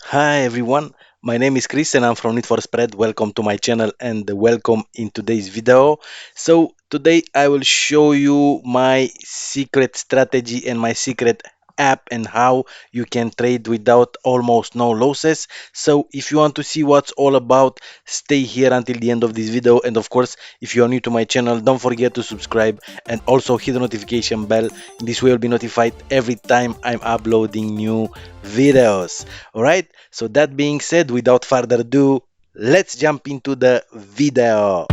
Hi everyone, my name is Chris and I'm from Need for Spread. Welcome to my channel and welcome in today's video. So today I will show you my secret strategy and my secret app and how you can trade without almost no losses. So if you want to see what's all about, stay here until the end of this video. And of course, if you are new to my channel, don't forget to subscribe and also hit the notification bell. In this way you'll be notified every time I'm uploading new videos. All right, so that being said, without further ado, let's jump into the video.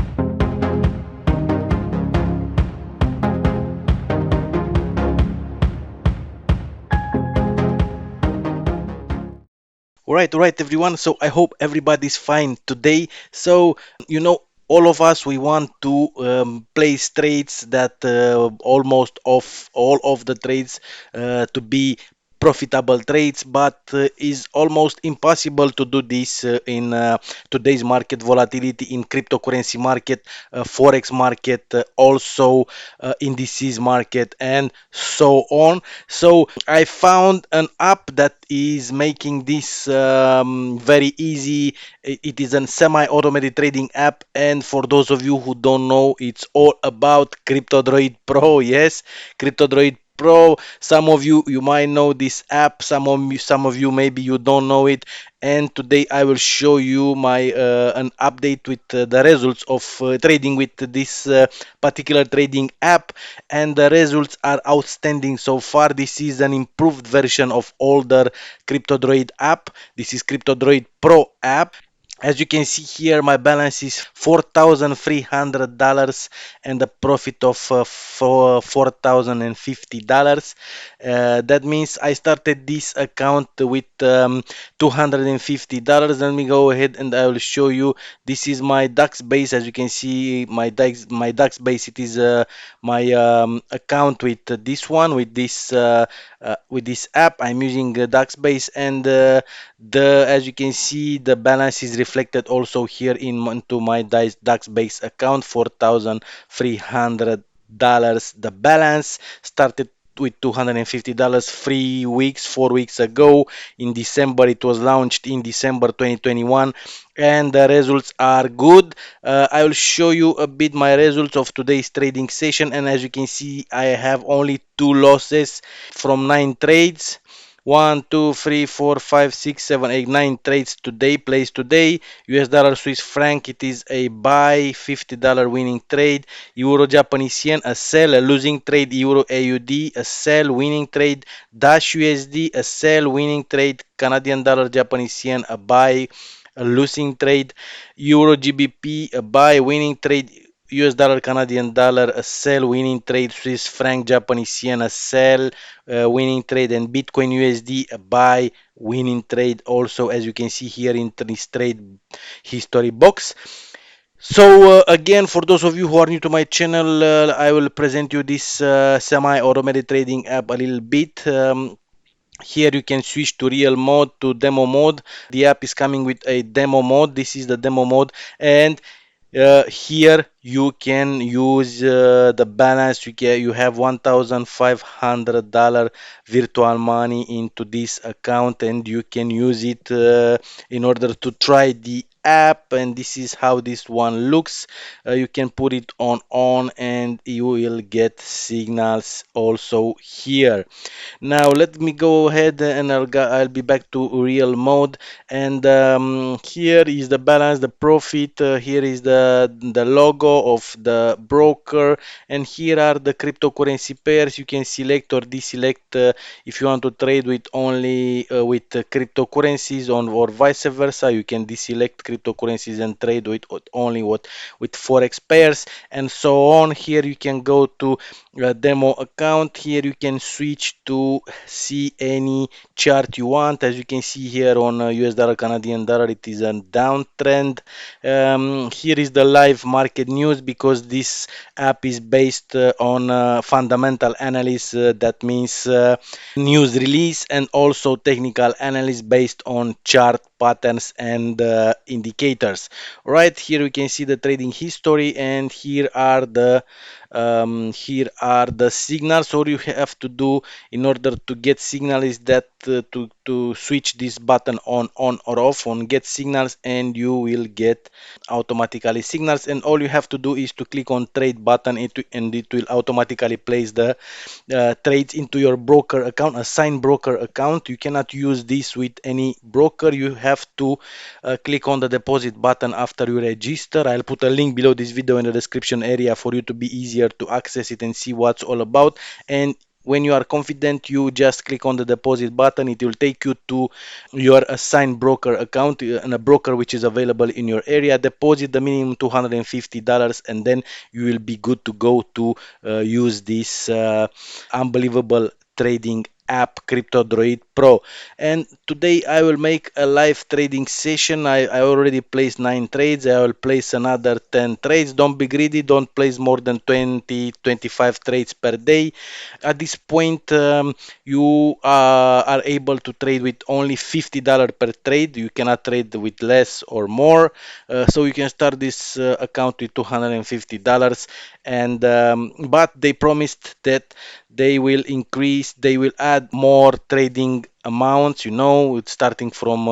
All right, everyone. So I hope everybody's fine today. So, all of us, we want to place trades that almost of all of the trades to be profitable trades, but is almost impossible to do this in today's market volatility in cryptocurrency market, forex market, also indices market, and so on. So I found an app that is making this very easy. It is a semi-automated trading app, and for those of you who don't know, it's all about CryptoDroid Pro. Yes, CryptoDroid Pro. Some of you might know this app. Some of you maybe you don't know it. And today I will show you my an update with the results of trading with this particular trading app, and the results are outstanding so far. This is an improved version of older CryptoDroid app. This is CryptoDroid Pro app. As you can see here, my balance is $4,300 and a profit of $4,050. That means I started this account with $250. Let me go ahead and I will show you. This is my DAX base. As you can see, my DAX base. It is my account with this one, with this app. I'm using DAX base, and the as you can see, the balance is reflected also here into my DAX base account, $4,300. The balance started with $250 3 weeks, 4 weeks ago. In December, it was launched in December 2021, and the results are good. I will show you a bit my results of today's trading session, and as you can see, I have only two losses from 9 trades. One, two, three, four, five, six, seven, eight, 9 trades today, placed today. US dollar, Swiss franc, it is a buy, $50 winning trade. Euro, Japanese yen, a sell, a losing trade. Euro, AUD, a sell, winning trade. Dash USD, a sell, winning trade. Canadian dollar, Japanese yen, a buy, a losing trade. Euro, GBP, a buy, winning trade. US dollar, Canadian dollar, a sell, winning trade. Swiss franc, Japanese yen, a sell, winning trade. And Bitcoin USD, a buy, winning trade. Also, as you can see here in this trade history box. So again, for those of you who are new to my channel, I will present you this semi-automated trading app a little bit. Here you can switch to real mode, to demo mode. The app is coming with a demo mode. This is the demo mode, and here you can use the balance. You have $1,500 virtual money into this account, and you can use it in order to try the app. And this is how this one looks. You can put it on and you will get signals also here. Now let me go ahead and I'll be back to real mode, and here is the balance, the profit. Here is the logo of the broker, and here are the cryptocurrency pairs. You can select or deselect if you want to trade with only with cryptocurrencies on or vice versa. You can deselect cryptocurrencies and trade with only with forex pairs and so on. Here you can go to demo account. Here you can switch to see any chart you want. As you can see here on US dollar, Canadian dollar, it is a downtrend. Here is the live market news, because this app is based on fundamental analysis. That means news release, and also technical analysis based on chart patterns and indicators. Right here we can see the trading history, and here are the signals. All you have to do in order to get signal is that to switch this button on or off on get signals, and you will get automatically signals. And all you have to do is to click on trade button, and it will automatically place the trades into your broker account, a signed broker account. You cannot use this with any broker. You have to click on the deposit button after you register. I'll put a link below this video in the description area for you to be easier to access it and see what's all about. And when you are confident, you just click on the deposit button. It will take you to your assigned broker account and a broker which is available in your area. Deposit the minimum $250, and then you will be good to go to use this unbelievable trading app, CryptoDroid Pro. And today I will make a live trading session. I already placed 9 trades. I will place another 10 trades. Don't be greedy. Don't place more than 20, 25 trades per day. At this point, you are able to trade with only $50 per trade. You cannot trade with less or more. So you can start this account with $250. And but they promised that they will add more trading amounts, starting from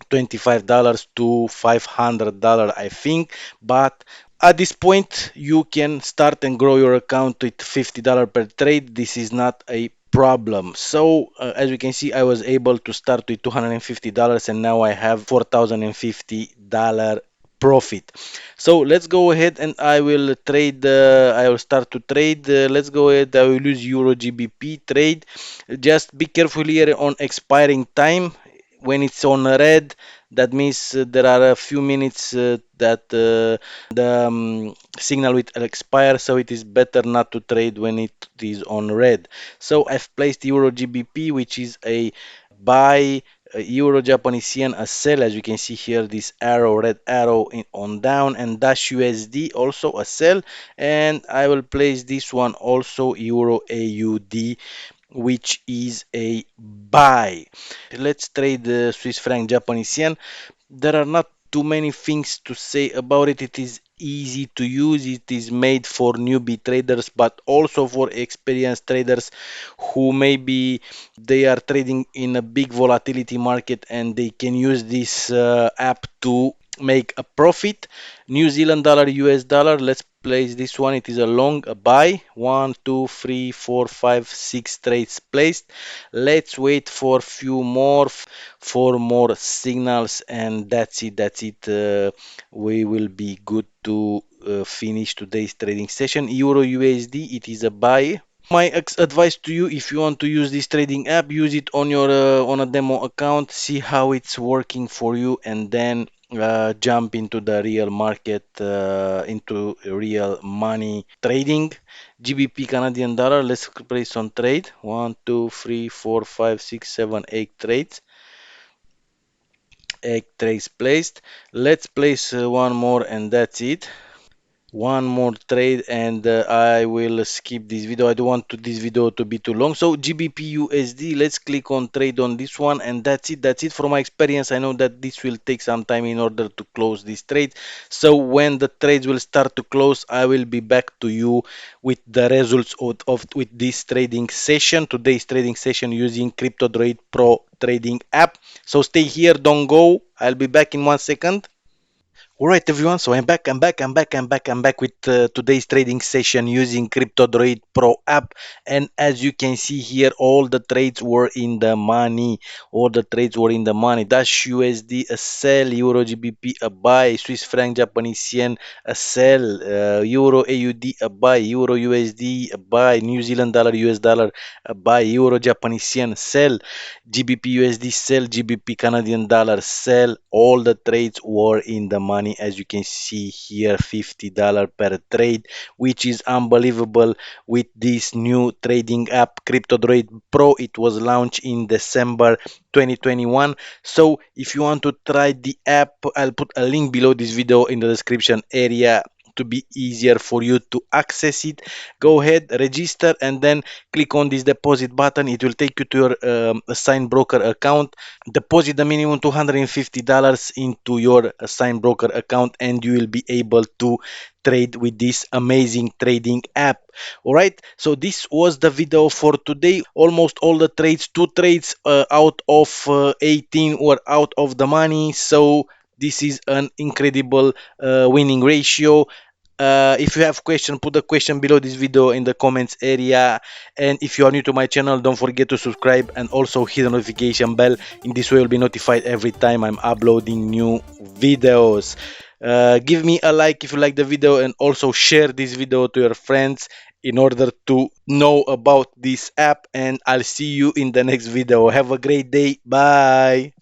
$25 to $500, I think. But at this point, you can start and grow your account with $50 per trade. This is not a problem. So as you can see, I was able to start with $250, and now I have $4,050 profit. So let's go ahead, and I will trade. I will start to trade. Let's go ahead. I will use Euro GBP trade. Just be careful here on expiring time. When it's on red, that means there are a few minutes that the signal will expire, so it is better not to trade when it is on red. So I've placed Euro GBP, which is a buy, Euro Japanese yen a sell. As you can see here, this arrow, red arrow on down, and Dash USD also a sell. And I will place this one also, Euro AUD, which is a buy. Let's trade the Swiss franc Japanese yen. There are not too many things to say about it. It is easy to use. It is made for newbie traders, but also for experienced traders who maybe they are trading in a big volatility market, and they can use this app to make a profit. New Zealand dollar, US dollar. Let's place this one. It is a long, a buy. 1, 2, 3, 4, 5, 6 trades placed. Let's wait for few more, for more signals, and that's it. That's it. We will be good to finish today's trading session. Euro USD, it is a buy. My advice to you, if you want to use this trading app, use it on your on a demo account, see how it's working for you, and then jump into the real market, into real money trading. GBP Canadian dollar, let's place on trade. 1, 2, 3, 4, 5, 6, 7, 8 trades. 8 trades placed. Let's place one more, and that's it. One more trade, and I will skip this video. I don't want this video to be too long. So GBP USD, let's click on trade on this one, and that's it. From my experience, I know that this will take some time in order to close this trade. So when the trades will start to close, I will be back to you with the results of with this trading session, today's trading session using CryptoDroid Pro trading app. So stay here, don't go. I'll be back in 1 second. All right, everyone. So I'm back with today's trading session using CryptoDroid Pro app. And as you can see here, all the trades were in the money. All the trades were in the money. Dash USD a sell, Euro GBP a buy, Swiss franc Japanese yen a sell, Euro AUD a buy, Euro USD a buy, New Zealand dollar US dollar a buy, Euro Japanese yen sell, GBP USD sell, GBP Canadian dollar sell. All the trades were in the money, as you can see here, $50 per trade, which is unbelievable with this new trading app CryptoDroid Pro. It was launched in December 2021. So if you want to try the app, I'll put a link below this video in the description area to be easier for you to access it, go ahead, register, and then click on this deposit button. It will take you to your assigned broker account. Deposit the minimum $250 into your assigned broker account, and you will be able to trade with this amazing trading app. All right, so this was the video for today. Almost all the trades, two trades out of 18 were out of the money, so this is an incredible winning ratio. If you have question, put a question below this video in the comments area. And if you are new to my channel, don't forget to subscribe and also hit the notification bell. In this way you'll be notified every time I'm uploading new videos. Give me a like if you like the video, and also share this video to your friends in order to know about this app. And I'll see you in the next video. Have a great day. Bye.